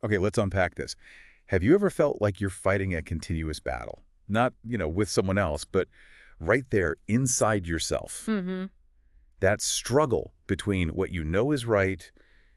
Okay, let's unpack this. Have you ever felt like you're fighting a continuous battle? Not, with someone else, but right there inside yourself. Mm-hmm. That struggle between what you know is right,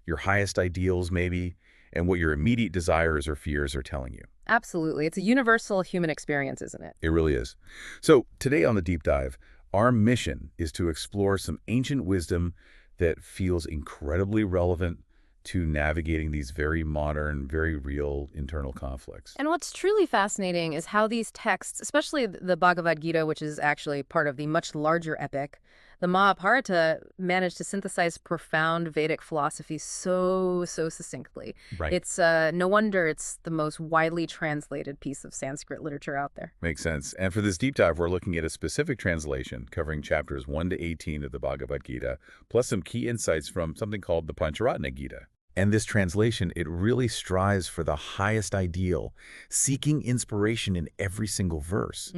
your highest ideals maybe, and what your immediate desires or fears are telling you. Absolutely. It's a universal human experience, isn't it? It really is. So today on the Deep Dive, our mission is to explore some ancient wisdom that feels incredibly relevant to navigating these very modern, very real internal conflicts. And what's truly fascinating is how these texts, especially the Bhagavad Gita, which is actually part of the much larger epic, the Mahabharata, managed to synthesize profound Vedic philosophy so succinctly. Right. It's no wonder it's the most widely translated piece of Sanskrit literature out there. Makes sense. And for this deep dive, we're looking at a specific translation covering chapters 1 to 18 of the Bhagavad Gita, plus some key insights from something called the Pancharatna Gita. And this translation, it really strives for the highest ideal, seeking inspiration in every single verse.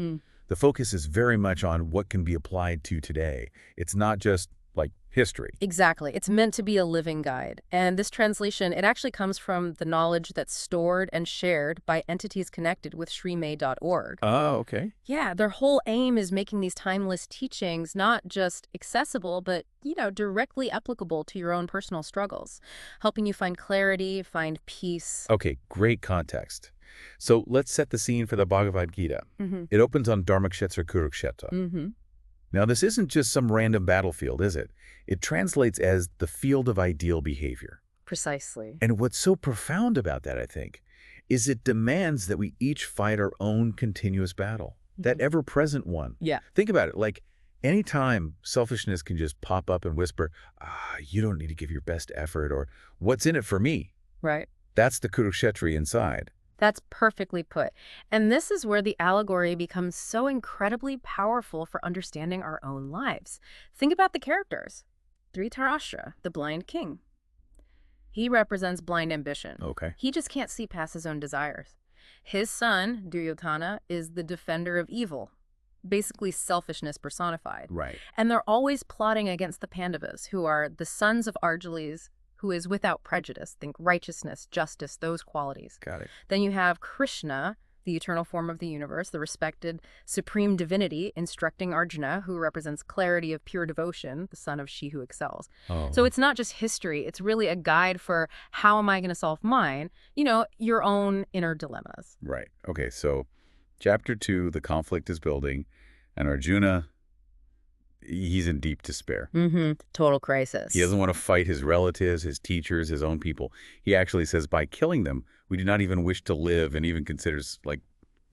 The focus is very much on what can be applied to today. It's not just like history. Exactly. It's meant to be a living guide. And this translation, it actually comes from the knowledge that's stored and shared by entities connected with srimay.org. Oh, okay. Yeah, their whole aim is making these timeless teachings not just accessible, but, directly applicable to your own personal struggles, helping you find clarity, find peace. Okay, great context. So let's set the scene for the Bhagavad Gita. It opens on Kurukshetra. Now, this isn't just some random battlefield, is it? It translates as the field of ideal behavior. Precisely. And what's so profound about that, I think, is it demands that we each fight our own continuous battle, that ever-present one. Yeah. Think about it, like anytime selfishness can just pop up and whisper, you don't need to give your best effort, or what's in it for me? Right. That's the Kurukshetri inside. That's perfectly put. And this is where the allegory becomes so incredibly powerful for understanding our own lives. Think about the characters. Dhritarashtra, the blind king. He represents blind ambition. Okay. He just can't see past his own desires. His son, Duryodhana, is the defender of evil, basically selfishness personified. Right. And they're always plotting against the Pandavas, who are the sons of Arjulis, who is without prejudice. Think righteousness, justice, those qualities. Got it. Then you have Krishna, the eternal form of the universe, the respected supreme divinity, instructing Arjuna, who represents clarity of pure devotion, the son of she who excels. Oh. So it's not just history, it's really a guide for how am I going to solve mine, your own inner dilemmas. Right. Okay, so chapter 2, the conflict is building, and Arjuna, he's in deep despair. Total crisis. He doesn't want to fight his relatives, his teachers, his own people. He actually says by killing them, we do not even wish to live, and even considers like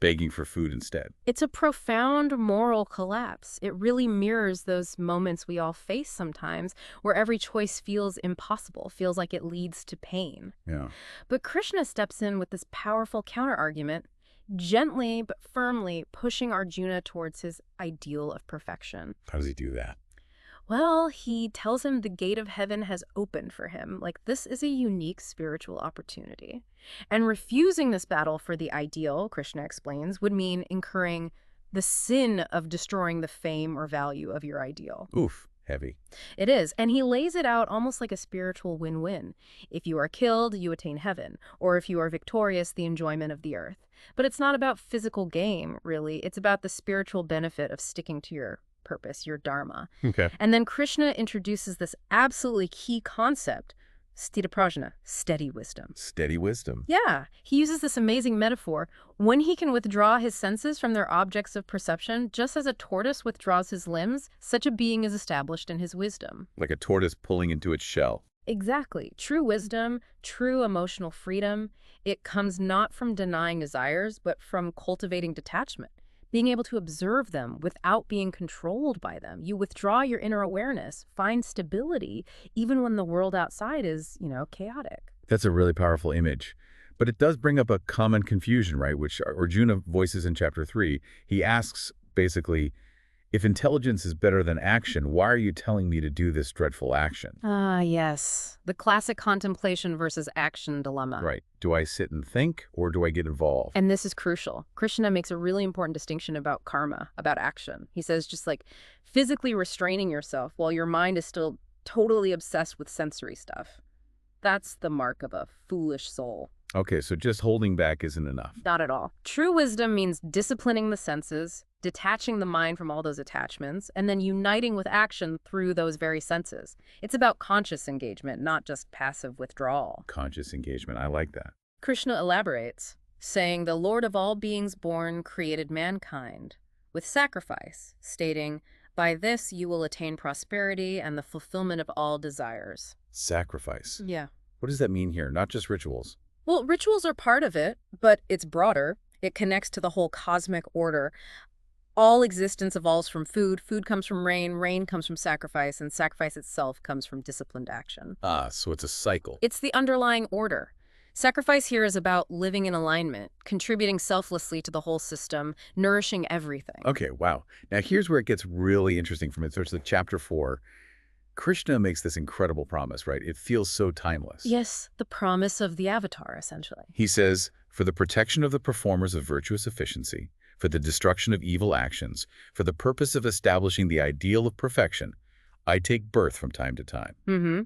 begging for food instead. It's a profound moral collapse. It really mirrors those moments we all face sometimes where every choice feels impossible, feels like it leads to pain. Yeah. But Krishna steps in with this powerful counterargument, gently but firmly pushing Arjuna towards his ideal of perfection. How does he do that? Well, he tells him the gate of heaven has opened for him. Like, this is a unique spiritual opportunity. And refusing this battle for the ideal, Krishna explains, would mean incurring the sin of destroying the fame or value of your ideal. Oof, heavy. It is. And he lays it out almost like a spiritual win-win. If you are killed, you attain heaven. Or if you are victorious, the enjoyment of the earth. But it's not about physical gain, really. It's about the spiritual benefit of sticking to your purpose, your dharma. Okay. And then Krishna introduces this absolutely key concept, sthitaprajna, steady wisdom. Steady wisdom. Yeah, he uses this amazing metaphor. When he can withdraw his senses from their objects of perception, just as a tortoise withdraws his limbs, such a being is established in his wisdom. Like a tortoise pulling into its shell. Exactly. True wisdom, true emotional freedom, it comes not from denying desires, but from cultivating detachment, being able to observe them without being controlled by them. You withdraw your inner awareness, find stability, even when the world outside is, chaotic. That's a really powerful image. But it does bring up a common confusion, right? Which Arjuna voices in chapter 3. He asks, basically, if intelligence is better than action, why are you telling me to do this dreadful action? Yes. The classic contemplation versus action dilemma. Right. Do I sit and think, or do I get involved? And this is crucial. Krishna makes a really important distinction about karma, about action. He says just like physically restraining yourself while your mind is still totally obsessed with sensory stuff. That's the mark of a foolish soul. Okay, so just holding back isn't enough. Not at all. True wisdom means disciplining the senses, detaching the mind from all those attachments, and then uniting with action through those very senses. It's about conscious engagement, not just passive withdrawal. Conscious engagement. I like that. Krishna elaborates, saying, "The Lord of all beings born created mankind with sacrifice, stating, 'By this you will attain prosperity and the fulfillment of all desires.'" Sacrifice. Yeah. What does that mean here? Not just rituals. Well, rituals are part of it, but it's broader. It connects to the whole cosmic order. All existence evolves from food. Food comes from rain. Rain comes from sacrifice. And sacrifice itself comes from disciplined action. Ah, so it's a cycle. It's the underlying order. Sacrifice here is about living in alignment, contributing selflessly to the whole system, nourishing everything. Okay, wow. Now here's where it gets really interesting for me. So it's the chapter 4. Krishna makes this incredible promise, right? It feels so timeless. Yes, the promise of the avatar, essentially. He says, "For the protection of the performers of virtuous efficiency, for the destruction of evil actions, for the purpose of establishing the ideal of perfection, I take birth from time to time." Mm-hmm.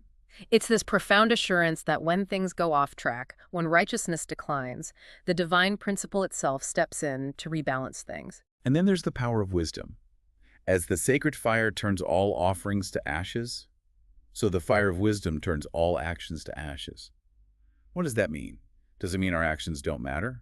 It's this profound assurance that when things go off track, when righteousness declines, the divine principle itself steps in to rebalance things. And then there's the power of wisdom. As the sacred fire turns all offerings to ashes, so the fire of wisdom turns all actions to ashes. What does that mean? Does it mean our actions don't matter?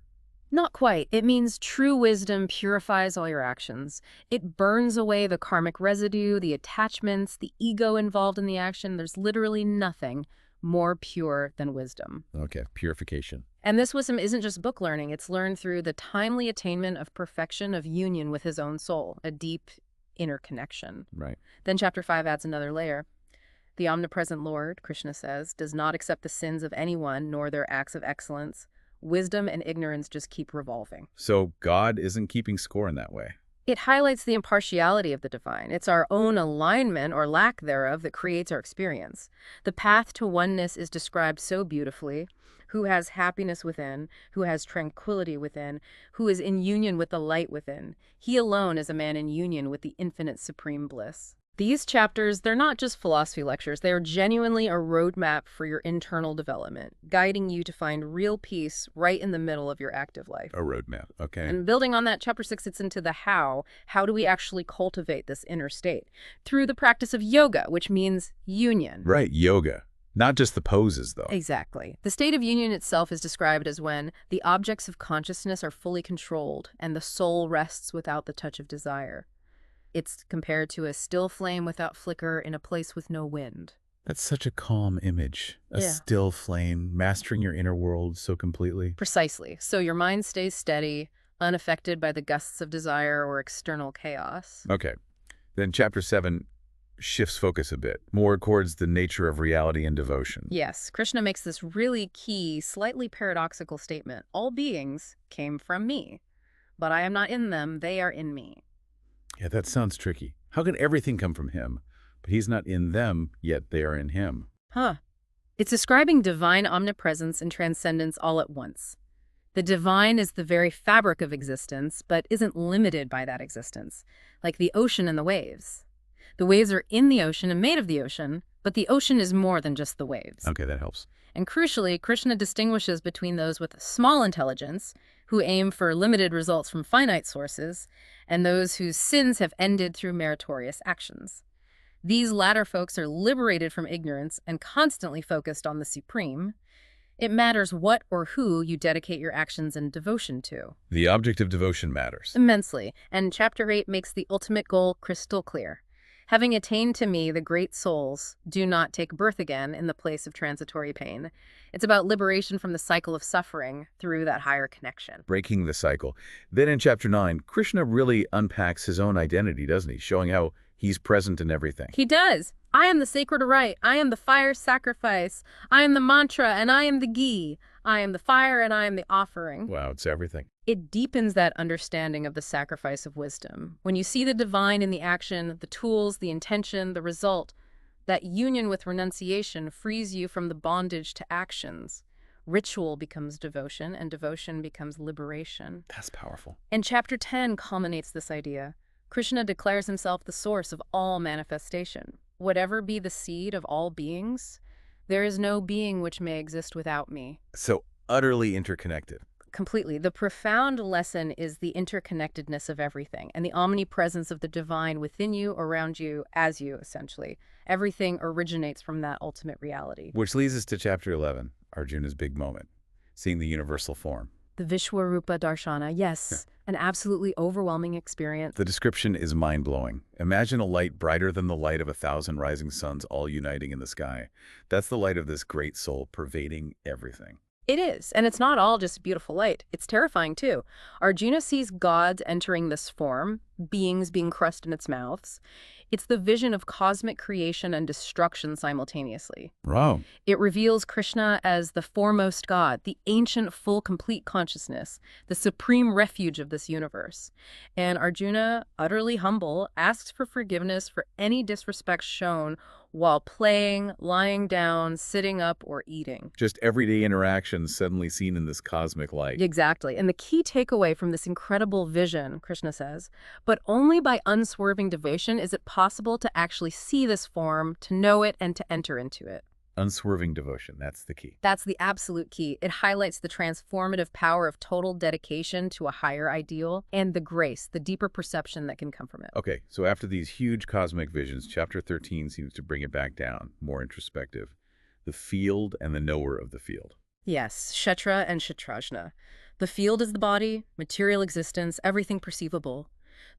Not quite. It means true wisdom purifies all your actions. It burns away the karmic residue, the attachments, the ego involved in the action. There's literally nothing more pure than wisdom. Okay, purification. And this wisdom isn't just book learning. It's learned through the timely attainment of perfection of union with his own soul, a deep inner connection. Right. Then chapter 5 adds another layer. The omnipresent Lord, Krishna says, does not accept the sins of anyone nor their acts of excellence. Wisdom and ignorance just keep revolving. So God isn't keeping score in that way. It highlights the impartiality of the divine. It's our own alignment or lack thereof that creates our experience. The path to oneness is described so beautifully. Who has happiness within, who has tranquility within, who is in union with the light within. He alone is a man in union with the infinite supreme bliss. These chapters, they're not just philosophy lectures. They are genuinely a roadmap for your internal development, guiding you to find real peace right in the middle of your active life. A roadmap, okay. And building on that, chapter 6, it's into the how. How do we actually cultivate this inner state? Through the practice of yoga, which means union. Right, yoga. Not just the poses, though. Exactly. The state of union itself is described as when the objects of consciousness are fully controlled and the soul rests without the touch of desire. It's compared to a still flame without flicker in a place with no wind. That's such a calm image. A Yeah. still flame, mastering your inner world so completely. Precisely. So your mind stays steady, unaffected by the gusts of desire or external chaos. Okay. Then chapter 7 shifts focus a bit, more towards the nature of reality and devotion. Yes, Krishna makes this really key, slightly paradoxical statement. All beings came from me, but I am not in them, they are in me. Yeah, that sounds tricky. How can everything come from him, but he's not in them, yet they are in him? Huh. It's describing divine omnipresence and transcendence all at once. The divine is the very fabric of existence, but isn't limited by that existence, like the ocean and the waves. The waves are in the ocean and made of the ocean, but the ocean is more than just the waves. Okay, that helps. And crucially, Krishna distinguishes between those with small intelligence, who aim for limited results from finite sources, and those whose sins have ended through meritorious actions. These latter folks are liberated from ignorance and constantly focused on the supreme. It matters what or who you dedicate your actions and devotion to. The object of devotion matters. Immensely, and chapter 8 makes the ultimate goal crystal clear. Having attained to me, the great souls do not take birth again in the place of transitory pain. It's about liberation from the cycle of suffering through that higher connection. Breaking the cycle. Then in chapter 9, Krishna really unpacks his own identity, doesn't he? Showing how he's present in everything. He does. I am the sacred rite. I am the fire sacrifice. I am the mantra and I am the ghee. I am the fire and I am the offering. Wow, it's everything. It deepens that understanding of the sacrifice of wisdom. When you see the divine in the action, the tools, the intention, the result, that union with renunciation frees you from the bondage to actions. Ritual becomes devotion, and devotion becomes liberation. That's powerful. And chapter 10 culminates this idea. Krishna declares himself the source of all manifestation. Whatever be the seed of all beings, there is no being which may exist without me. So utterly interconnected. Completely. The profound lesson is the interconnectedness of everything and the omnipresence of the divine within you, around you, as you, essentially. Everything originates from that ultimate reality. Which leads us to Chapter 11, Arjuna's big moment, seeing the universal form. The Vishwarupa Darshana, yes, an absolutely overwhelming experience. The description is mind-blowing. Imagine a light brighter than the light of 1,000 rising suns all uniting in the sky. That's the light of this great soul pervading everything. It is, and it's not all just beautiful light. It's terrifying, too. Arjuna sees gods entering this form, beings being crushed in its mouths. It's the vision of cosmic creation and destruction simultaneously. Wow. It reveals Krishna as the foremost God, the ancient, full, complete consciousness, the supreme refuge of this universe. And Arjuna, utterly humble, asks for forgiveness for any disrespect shown while playing, lying down, sitting up, or eating. Just everyday interactions suddenly seen in this cosmic light. Exactly. And the key takeaway from this incredible vision, Krishna says, but only by unswerving devotion is it possible to actually see this form, to know it, and to enter into it. Unswerving devotion, that's the key. That's the absolute key. It highlights the transformative power of total dedication to a higher ideal and the grace, the deeper perception that can come from it. Okay, so after these huge cosmic visions, Chapter 13 seems to bring it back down, more introspective. The field and the knower of the field. Yes, Kshetra and Kshetrajna. The field is the body, material existence, everything perceivable.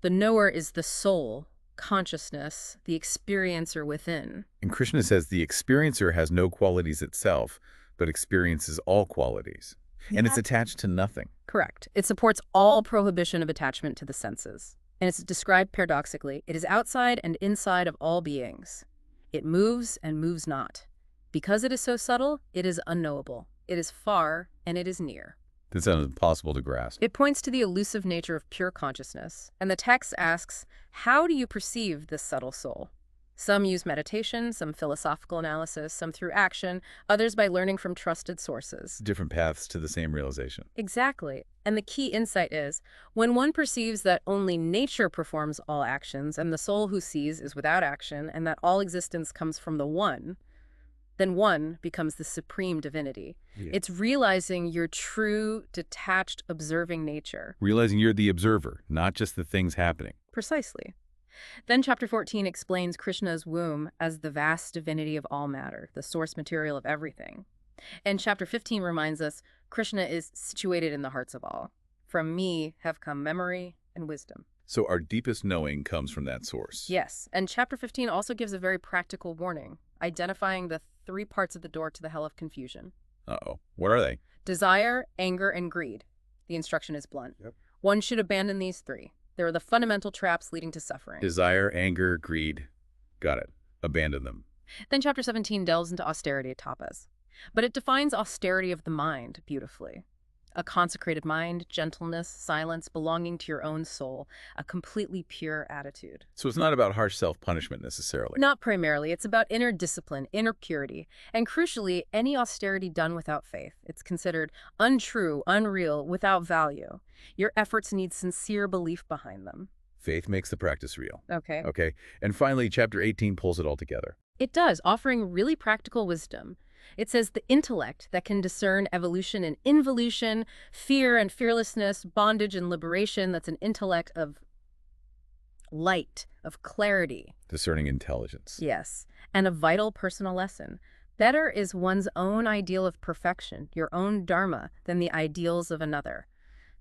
The knower is the soul, consciousness, the experiencer within. And Krishna says the experiencer has no qualities itself, but experiences all qualities. And it's attached to nothing. Correct. It supports all prohibition of attachment to the senses. And it's described paradoxically. It is outside and inside of all beings. It moves and moves not. Because it is so subtle, it is unknowable. It is far and it is near. That sounds impossible to grasp. It points to the elusive nature of pure consciousness. And the text asks, how do you perceive this subtle soul? Some use meditation, some philosophical analysis, some through action, others by learning from trusted sources. Different paths to the same realization. Exactly. And the key insight is, when one perceives that only nature performs all actions and the soul who sees is without action and that all existence comes from the one, then one becomes the supreme divinity. Yeah. It's realizing your true, detached, observing nature. Realizing you're the observer, not just the things happening. Precisely. Then Chapter 14 explains Krishna's womb as the vast divinity of all matter, the source material of everything. And Chapter 15 reminds us Krishna is situated in the hearts of all. From me have come memory and wisdom. So our deepest knowing comes from that source. Yes, and Chapter 15 also gives a very practical warning, identifying the 3 parts of the door to the hell of confusion. Uh-oh. What are they? Desire, anger, and greed. The instruction is blunt. Yep. One should abandon these 3. They are the fundamental traps leading to suffering. Desire, anger, greed. Got it. Abandon them. Then Chapter 17 delves into austerity tapas. But it defines austerity of the mind beautifully. A consecrated mind, gentleness, silence, belonging to your own soul, a completely pure attitude. So it's not about harsh self-punishment necessarily. Not primarily. It's about inner discipline, inner purity, and crucially, any austerity done without faith. It's considered untrue, unreal, without value. Your efforts need sincere belief behind them. Faith makes the practice real. Okay. Okay. And finally, Chapter 18 pulls it all together. It does, offering really practical wisdom. It says the intellect that can discern evolution and involution, fear and fearlessness, bondage and liberation, that's an intellect of light, of clarity. Discerning intelligence. Yes, and a vital personal lesson. Better is one's own ideal of perfection, your own dharma, than the ideals of another.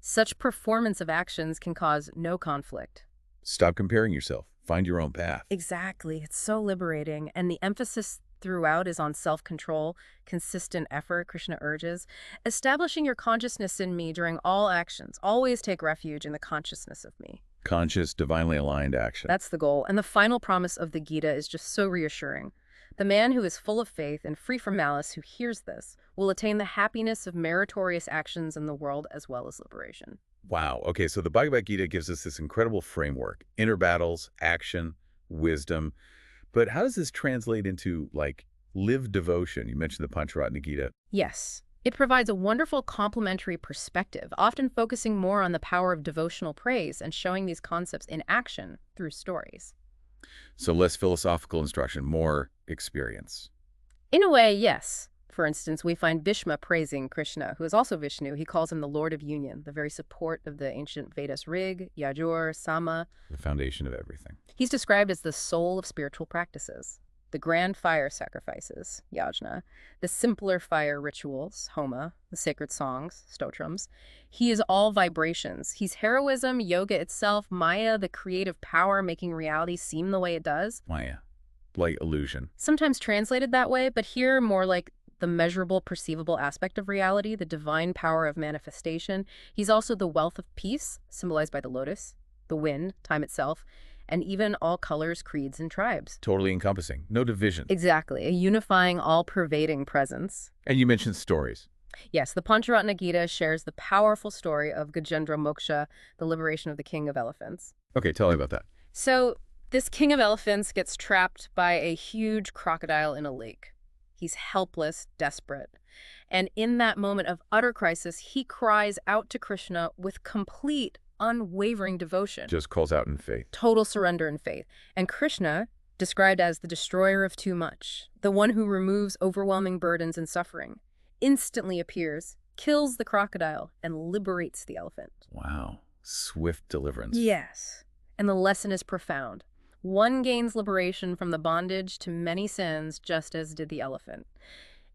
Such performance of actions can cause no conflict. Stop comparing yourself. Find your own path. Exactly. It's so liberating. And the emphasis throughout is on self-control, consistent effort, Krishna urges. Establishing your consciousness in me during all actions. Always take refuge in the consciousness of me. Conscious, divinely aligned action. That's the goal. And the final promise of the Gita is just so reassuring. The man who is full of faith and free from malice who hears this will attain the happiness of meritorious actions in the world as well as liberation. Wow. Okay, so the Bhagavad Gita gives us this incredible framework. Inner battles, action, wisdom. But how does this translate into, like, lived devotion? You mentioned the Pancharatna Gita. Yes. It provides a wonderful complementary perspective, often focusing more on the power of devotional praise and showing these concepts in action through stories. So less philosophical instruction, more experience. In a way, yes. For instance, we find Bhishma praising Krishna, who is also Vishnu. He calls him the Lord of Union, the very support of the ancient Vedas Rig, Yajur, Sama. The foundation of everything. He's described as the soul of spiritual practices, the grand fire sacrifices, yajna, the simpler fire rituals, homa, the sacred songs, stotrams. He is all vibrations. He's heroism, yoga itself, maya, the creative power making reality seem the way it does. Maya. Like illusion. Sometimes translated that way, but here more like the measurable, perceivable aspect of reality, the divine power of manifestation. He's also the wealth of peace, symbolized by the lotus, the wind, time itself, and even all colors, creeds, and tribes. Totally encompassing. No division. Exactly, a unifying, all-pervading presence. And you mentioned stories. Yes, the Pancharatna Gita shares the powerful story of Gajendra Moksha, the liberation of the king of elephants. Okay, tell me about that. So, this king of elephants gets trapped by a huge crocodile in a lake. He's helpless, desperate. And in that moment of utter crisis, he cries out to Krishna with complete, unwavering devotion. Just calls out in faith. Total surrender and faith. And Krishna, described as the destroyer of too much, the one who removes overwhelming burdens and suffering, instantly appears, kills the crocodile, and liberates the elephant. Wow. Swift deliverance. Yes. And the lesson is profound. One gains liberation from the bondage to many sins, just as did the elephant.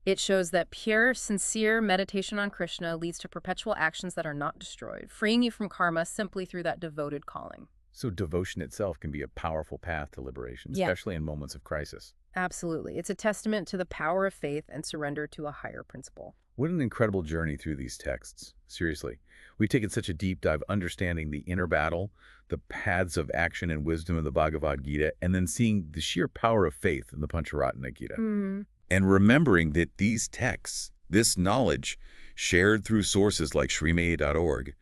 It shows that pure, sincere meditation on Krishna leads to perpetual actions that are not destroyed, freeing you from karma simply through that devoted calling. So devotion itself can be a powerful path to liberation, especially in moments of crisis. Absolutely. It's a testament to the power of faith and surrender to a higher principle. What an incredible journey through these texts. Seriously. We've taken such a deep dive understanding the inner battle, the paths of action and wisdom of the Bhagavad Gita, and then seeing the sheer power of faith in the Pancharatna Gita. And remembering that these texts, this knowledge, shared through sources like Srimad.org,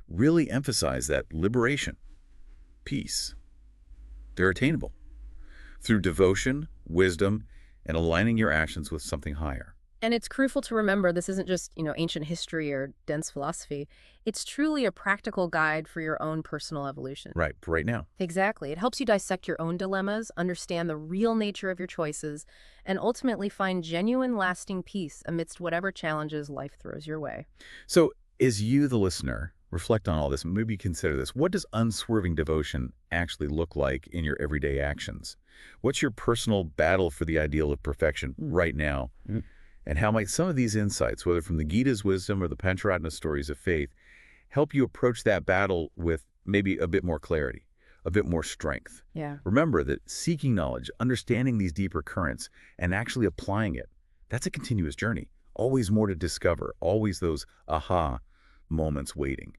really emphasize that liberation, peace, they're attainable through devotion, wisdom, and aligning your actions with something higher. And it's crucial to remember this isn't just, ancient history or dense philosophy. It's truly a practical guide for your own personal evolution. Right now. Exactly. It helps you dissect your own dilemmas, understand the real nature of your choices, and ultimately find genuine, lasting peace amidst whatever challenges life throws your way. So, as you, the listener, reflect on all this, maybe consider this. What does unswerving devotion actually look like in your everyday actions? What's your personal battle for the ideal of perfection right now? And how might some of these insights, whether from the Gita's wisdom or the Pancharatna stories of faith, help you approach that battle with maybe a bit more clarity, a bit more strength? Yeah. Remember that seeking knowledge, understanding these deeper currents, and actually applying it, that's a continuous journey. Always more to discover, always those aha moments waiting.